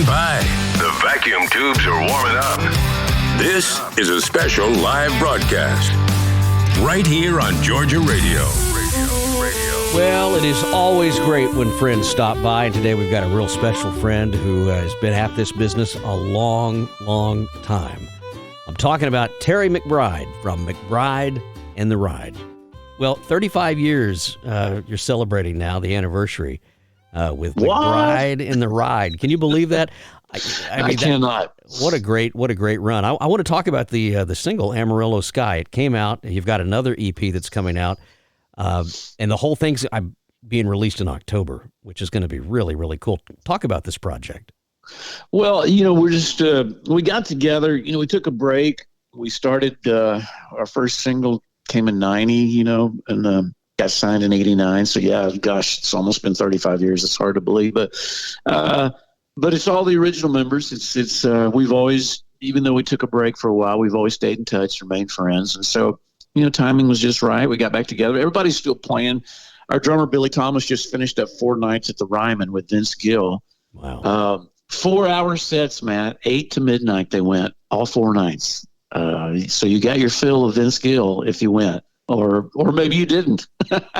stand by. The vacuum tubes are warming up. This is a special live broadcast right here on Georgia Radio. Well, it is always great when friends stop by, and today we've got a real special friend who has been at this business a long, long time. I'm talking about Terry McBride from McBride and The Ride. Well, 35 years you're celebrating now, the anniversary with McBride and The Ride. Can you believe that? I mean, cannot. What a great run. I want to talk about the single Amarillo Sky. It came out. You've got another EP that's coming out. And the whole thing's being released in October, which is going to be really, really cool. Talk about this project. Well, we're just, we got together, we took a break. We started, our first single came in 90, and got signed in 89. So yeah, gosh, it's almost been 35 years. It's hard to believe, but it's all the original members. It's we've always, even though we took a break for a while, we've always stayed in touch, remained friends. And so, timing was just right. We got back together. Everybody's still playing. Our drummer, Billy Thomas, just finished up 4 nights at the Ryman with Vince Gill. Wow. 4-hour sets, Matt, 8 to midnight they went, all 4 nights. So you got your fill of Vince Gill if you went, or maybe you didn't.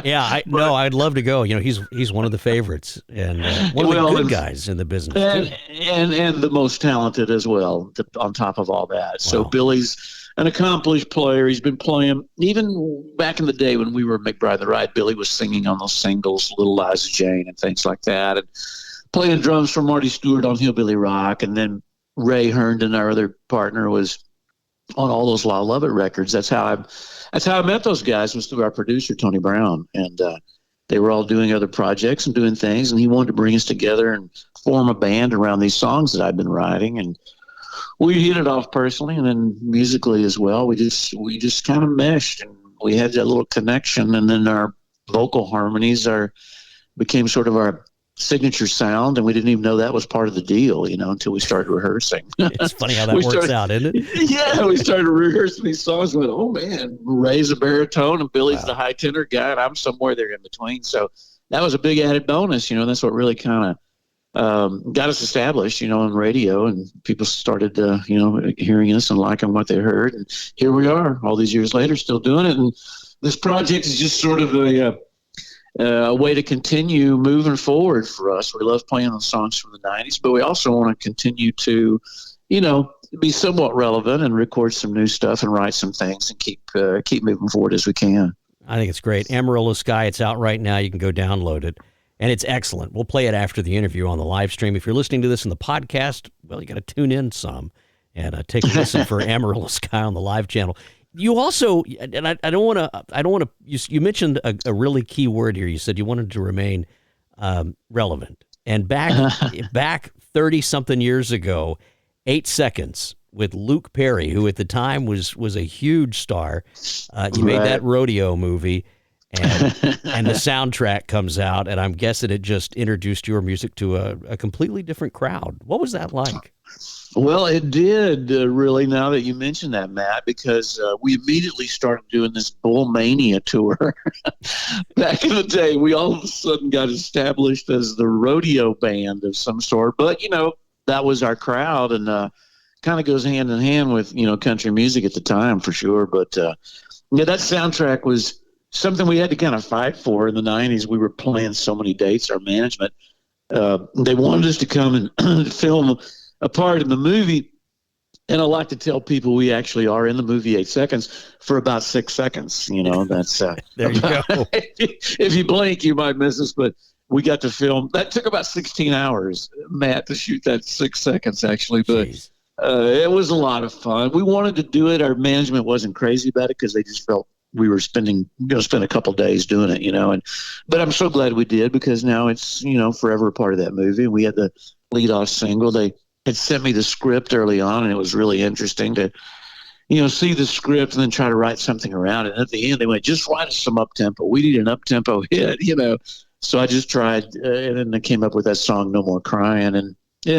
Yeah, I'd love to go. He's one of the favorites and one of the good guys in the business. And the most talented as well, on top of all that. Wow. So Billy's an accomplished player. He's been playing, even back in the day when we were McBride The Ride, Billy was singing on those singles, Little Liza Jane and things like that, and playing drums for Marty Stewart on Hillbilly Rock. And then Ray Herndon, our other partner, was on all those Lyle Lovett records. That's how I met those guys, was through our producer, Tony Brown. And they were all doing other projects and doing things, and he wanted to bring us together and form a band around these songs that I've been writing. And we hit it off personally, and then musically as well. We just kind of meshed, and we had that little connection. And then our vocal harmonies became sort of our signature sound, and we didn't even know that was part of the deal, until we started rehearsing. It's funny how that works out, isn't it? Yeah, we started rehearsing these songs and went, oh man, Ray's a baritone and Billy's the high tenor guy, and I'm somewhere there in between. So that was a big added bonus, that's what really kind of got us established, on radio, and people started, hearing us and liking what they heard. And here we are all these years later, still doing it. And this project is just sort of a way to continue moving forward for us. We love playing the songs from the 90s, but we also want to continue to, be somewhat relevant and record some new stuff and write some things and keep moving forward as we can. I think it's great. Amarillo Sky, it's out right now. You can go download it. And it's excellent. We'll play it after the interview on the live stream. If you're listening to this in the podcast, well, you got to tune in some and take a listen for Amarillo Sky on the live channel. You also, and I don't want to. You mentioned a really key word here. You said you wanted to remain relevant. And back 30 something years ago, 8 Seconds with Luke Perry, who at the time was a huge star. You made that rodeo movie. And the soundtrack comes out, and I'm guessing it just introduced your music to a completely different crowd. What was that like? Well, it did, really, now that you mention that, Matt, because we immediately started doing this Bull Mania tour. Back in the day, we all of a sudden got established as the rodeo band of some sort. But, that was our crowd, and kind of goes hand in hand with, country music at the time, for sure. But, that soundtrack was something we had to kind of fight for in the 90s. We were playing so many dates. Our management, they wanted us to come and film a part in the movie. And I like to tell people we actually are in the movie 8 Seconds for about 6 seconds. That's there you go. If you blink, you might miss us. But we got to film. That took about 16 hours, Matt, to shoot that 6 seconds, actually. But it was a lot of fun. We wanted to do it. Our management wasn't crazy about it because they just felt we were spend a couple days doing it, but I'm so glad we did, because now it's, forever a part of that movie. And we had the lead off single. They had sent me the script early on, and it was really interesting to, see the script and then try to write something around it. And at the end, they went, just write us some up-tempo. We need an up-tempo hit, So I just tried, and then I came up with that song, No More Cryin'. And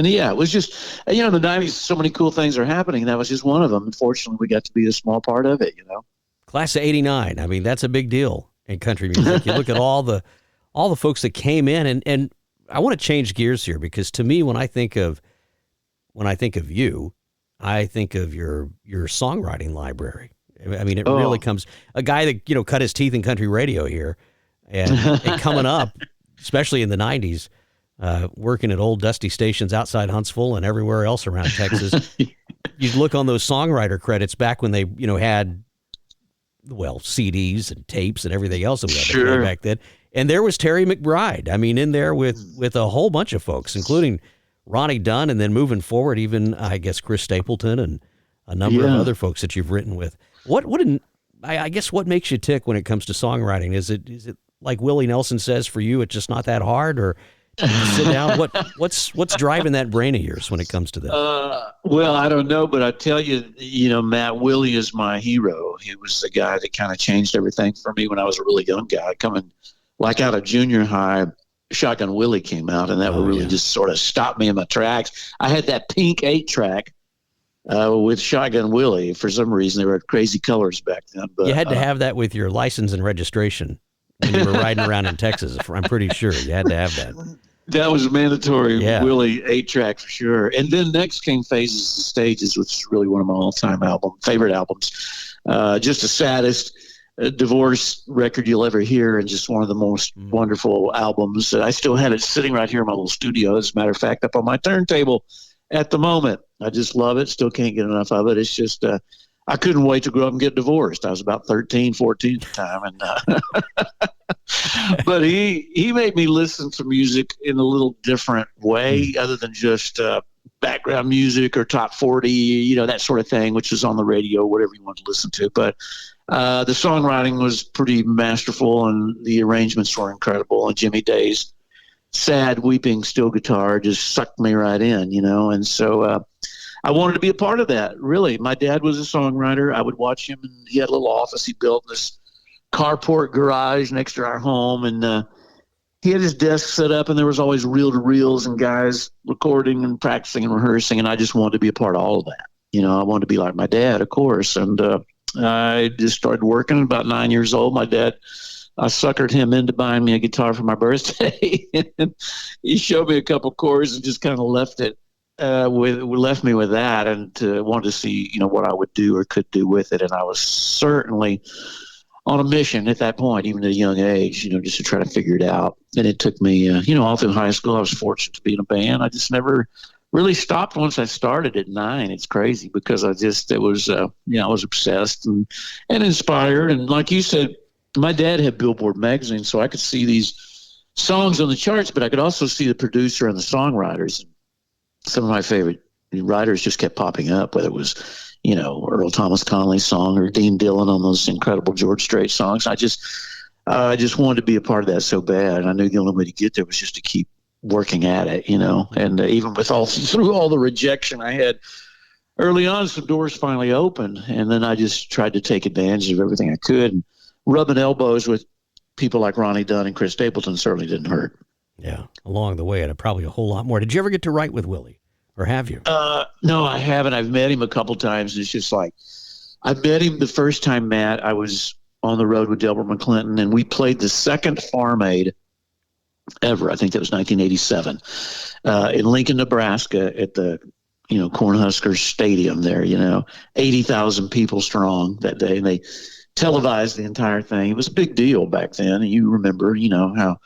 yeah, it was just, in the 90s, so many cool things are happening. That was just one of them. Unfortunately, we got to be a small part of it, Class of 89. I mean, that's a big deal in country music. You look at all the folks that came in, and I want to change gears here, because to me, when I think of when I think of you, I think of your songwriting library. I mean, it really comes, a guy that, you know, cut his teeth in country radio here and coming up, especially in the 90s, working at old dusty stations outside Huntsville and everywhere else around Texas. You'd look on those songwriter credits back when they, you know, had, well, CDs and tapes and everything else that we had to play back then. And there was Terry McBride. I mean, in there with a whole bunch of folks, including Ronnie Dunn, and then moving forward, even, I guess, Chris Stapleton and a number of other folks that you've written with. I guess what makes you tick when it comes to songwriting? Is it like Willie Nelson says, for you, it's just not that hard, or you sit down? What's driving that brain of yours when it comes to that? Well, I don't know, but I tell you, you know, Matt, Willie is my hero. He was the guy that kind of changed everything for me when I was a really young guy. Coming like out of junior high, Shotgun Willie came out, and that would really just sort of stop me in my tracks. I had that pink 8-track with Shotgun Willie. For some reason, they were crazy colors back then. But you had to have that with your license and registration when you were riding around in Texas. I'm pretty sure you had to have that. That was mandatory. Willie 8-track for sure. And then next came Phases and Stages, which is really one of my all-time favorite albums. Just the saddest divorce record you'll ever hear, and just one of the most wonderful albums. I still had it sitting right here in my little studio, as a matter of fact, up on my turntable at the moment. I just love it. Still can't get enough of it. It's just I couldn't wait to grow up and get divorced. I was about 13, 14 at the time. And but he made me listen to music in a little different way, other than just background music or top 40, you know, that sort of thing, which is on the radio, whatever you want to listen to. But the songwriting was pretty masterful, and the arrangements were incredible. And Jimmy Day's sad, weeping steel guitar just sucked me right in, you know. And so I wanted to be a part of that, really. My dad was a songwriter. I would watch him, and he had a little office he built in this carport garage next to our home. And he had his desk set up, and there was always reel-to-reels and guys recording and practicing and rehearsing. And I just wanted to be a part of all of that. You know, I wanted to be like my dad, of course. And I just started working at about 9 years old. My dad, I suckered him into buying me a guitar for my birthday. And he showed me a couple chords and just kind of left me with that, and wanted to see, you know, what I would do or could do with it. And I was certainly on a mission at that point, even at a young age, you know, just to try to figure it out. And it took me, you know, all through high school. I was fortunate to be in a band. I just never really stopped once I started at 9. It's crazy, because I was obsessed and inspired. And like you said, my dad had Billboard magazine, so I could see these songs on the charts, but I could also see the producer and the songwriters. Some of my favorite writers just kept popping up, whether it was, you know, Earl Thomas Conley's song or Dean Dillon on those incredible George Strait songs. I just wanted to be a part of that so bad. And I knew the only way to get there was just to keep working at it, you know. And even through all the rejection I had early on, some doors finally opened. And then I just tried to take advantage of everything I could. And rubbing elbows with people like Ronnie Dunn and Chris Stapleton certainly didn't hurt. Yeah, along the way, and probably a whole lot more. Did you ever get to write with Willie, or have you? No, I haven't. I've met him a couple times. It's just like, I met him the first time, Matt, I was on the road with Delbert McClinton, and we played the second Farm Aid ever. I think that was 1987 in Lincoln, Nebraska, at the, you know, Cornhuskers Stadium there. You know, 80,000 people strong that day, and they televised the entire thing. It was a big deal back then, and you remember, you know, how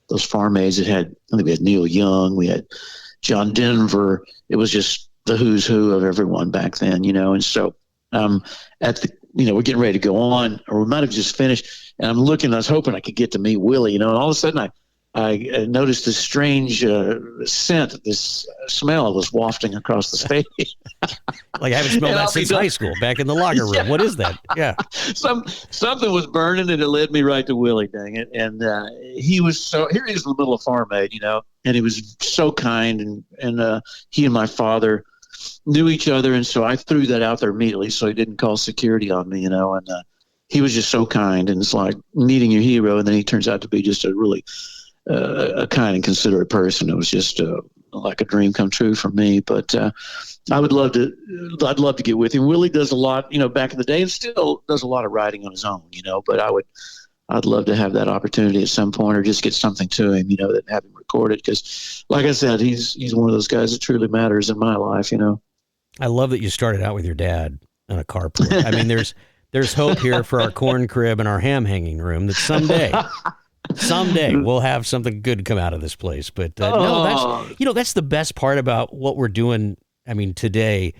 those Farm Aids, I think we had Neil Young, we had John Denver. It was just the who's who of everyone back then, you know. And so we're getting ready to go on, or we might have just finished, and I'm looking, I was hoping I could get to meet Willie, you know, and all of a sudden I noticed this strange scent, this smell was wafting across the stage. Like I haven't smelled that since high school, back in the locker room. Yeah. What is that? Yeah. Something was burning, and it led me right to Willie, dang it. And he was here he is in the middle of Farm Aid, you know, and he was so kind, and he and my father knew each other, and so I threw that out there immediately so he didn't call security on me, you know, and he was just so kind, and it's like meeting your hero, and then he turns out to be just a really a kind and considerate person. It was just like a dream come true for me. But I'd love to get with him. Willie does a lot, you know, back in the day, and still does a lot of writing on his own, you know. But I'd love to have that opportunity at some point, or just get something to him, that have him recorded. Because, like I said, he's one of those guys that truly matters in my life. I love that you started out with your dad on a carport. I mean, there's hope here for our corn crib and our ham hanging room that someday we'll have something good come out of this place. But no, that's the best part about what we're doing. I mean, today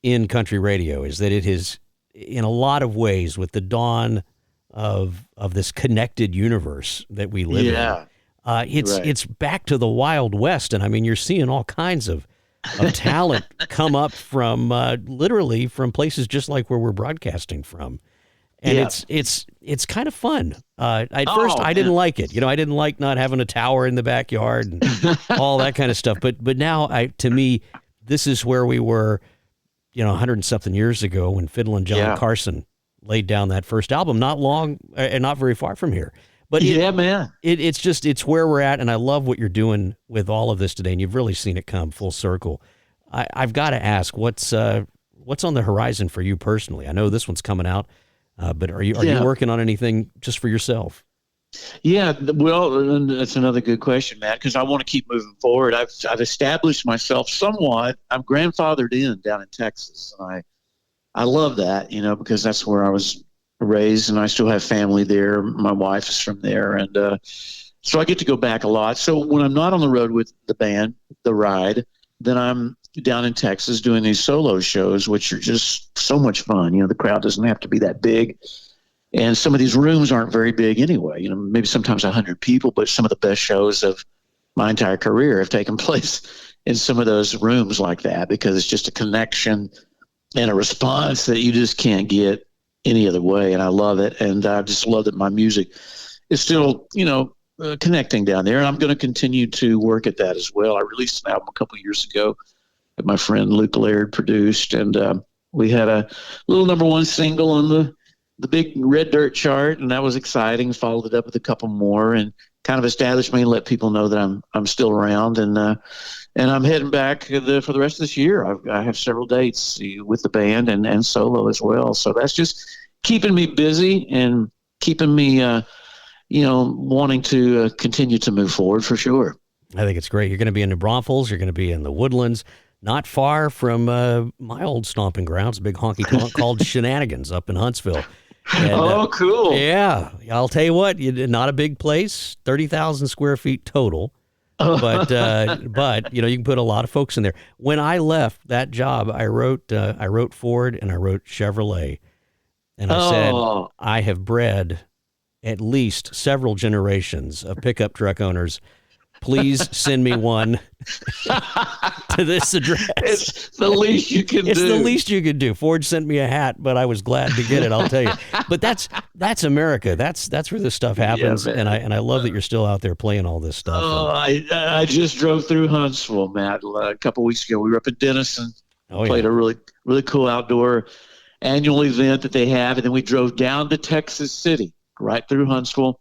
in country radio is that it is, in a lot of ways, with the dawn of this connected universe that we live in. It's back to the Wild West, and I mean, you're seeing all kinds of talent come up from literally from places just like where we're broadcasting from, and it's kind of fun. At first, I didn't like it. I didn't like not having a tower in the backyard and all that kind of stuff. But now, to me, this is where we were, 100 and something years ago when Fiddlin' John Carson laid down that first album, not long and not very far from here. But man, it's where we're at, and I love what you're doing with all of this today, and you've really seen it come full circle. I've got to ask, what's on the horizon for you personally? I know this one's coming out, but are you working on anything just for yourself? Yeah, well, that's another good question, Matt, because I want to keep moving forward. I've established myself somewhat. I'm grandfathered in down in Texas, and I love that, because that's where I was raised, and I still have family there. My wife is from there, and so I get to go back a lot. So when I'm not on the road with the band, The Ride, then I'm down in Texas doing these solo shows, which are just so much fun. The crowd doesn't have to be that big, and some of these rooms aren't very big anyway. Maybe sometimes 100 people, but some of the best shows of my entire career have taken place in some of those rooms like that, because it's just a connection and a response that you just can't get any other way. And I love it. And I just love that my music is still, connecting down there. And I'm going to continue to work at that as well. I released an album a couple of years ago that my friend Luke Laird produced. And we had a little #1 single on the big Red Dirt chart. And that was exciting. Followed it up with a couple more and kind of established me and let people know that I'm still around. And I'm heading back for the rest of this year. I have several dates with the band and solo as well. So that's just keeping me busy and keeping me, wanting to continue to move forward for sure. I think it's great. You're going to be in the Braunfels. You're going to be in the Woodlands, not far from my old stomping grounds, a big honky tonk called Shenanigans up in Huntsville. And, cool. Yeah. I'll tell you what, not a big place, 30,000 square feet total. But you can put a lot of folks in there. When I left that job, I wrote Ford and I wrote Chevrolet, and I said I have bred at least several generations of pickup truck owners. Please send me one to this address. It's the least you can do. It's the least you could do. Ford sent me a hat, but I was glad to get it, I'll tell you. But that's America. That's where this stuff happens, and I love that you're still out there playing all this stuff. I just drove through Huntsville, Matt, a couple of weeks ago. We were up in Denison, played a really, really cool outdoor annual event that they have, and then we drove down to Texas City, right through Huntsville.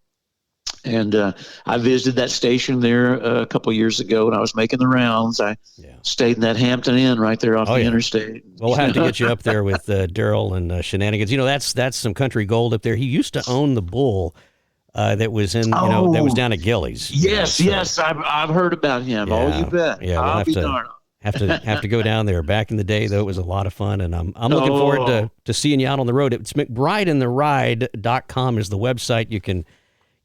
And I visited that station there a couple of years ago when I was making the rounds. I stayed in that Hampton Inn right there off the interstate. We'll have to get you up there with Daryl and Shenanigans. That's some country gold up there. He used to own the bull that was in that was down at Gillies. Yes, I've heard about him. You bet. Yeah, we'll have to go down there. Back in the day, though, it was a lot of fun, and I'm looking forward to seeing you out on the road. It's McBrideandtheride.com is the website. You can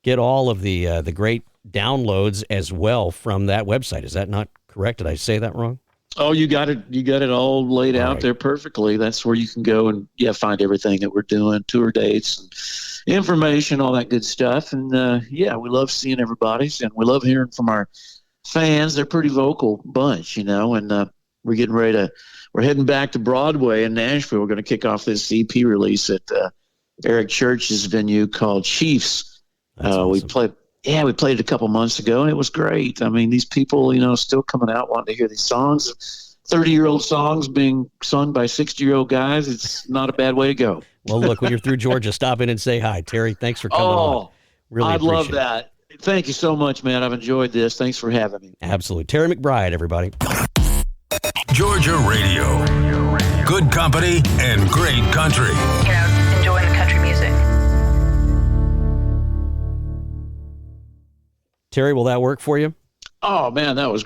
get all of the great downloads as well from that website. Is that not correct? Did I say that wrong? Oh, you got it. You got it all laid out there perfectly. That's where you can go and find everything that we're doing, tour dates, and information, all that good stuff. And we love seeing everybody's, and we love hearing from our fans. They're a pretty vocal bunch, and we're getting ready we're heading back to Broadway in Nashville. We're going to kick off this EP release at Eric Church's venue called Chiefs. Awesome. We played it a couple months ago, and it was great. I mean, these people, still coming out wanting to hear these songs, 30-year-old songs being sung by 60-year-old guys. It's not a bad way to go. Well, look, when you're through Georgia, stop in and say hi. Terry, thanks for coming on. Really I'd love that. Thank you so much, man. I've enjoyed this. Thanks for having me. Absolutely. Terry McBride, everybody. Georgia Radio. Good company and great country. Enjoying the country music. Terry, will that work for you? Oh man, that was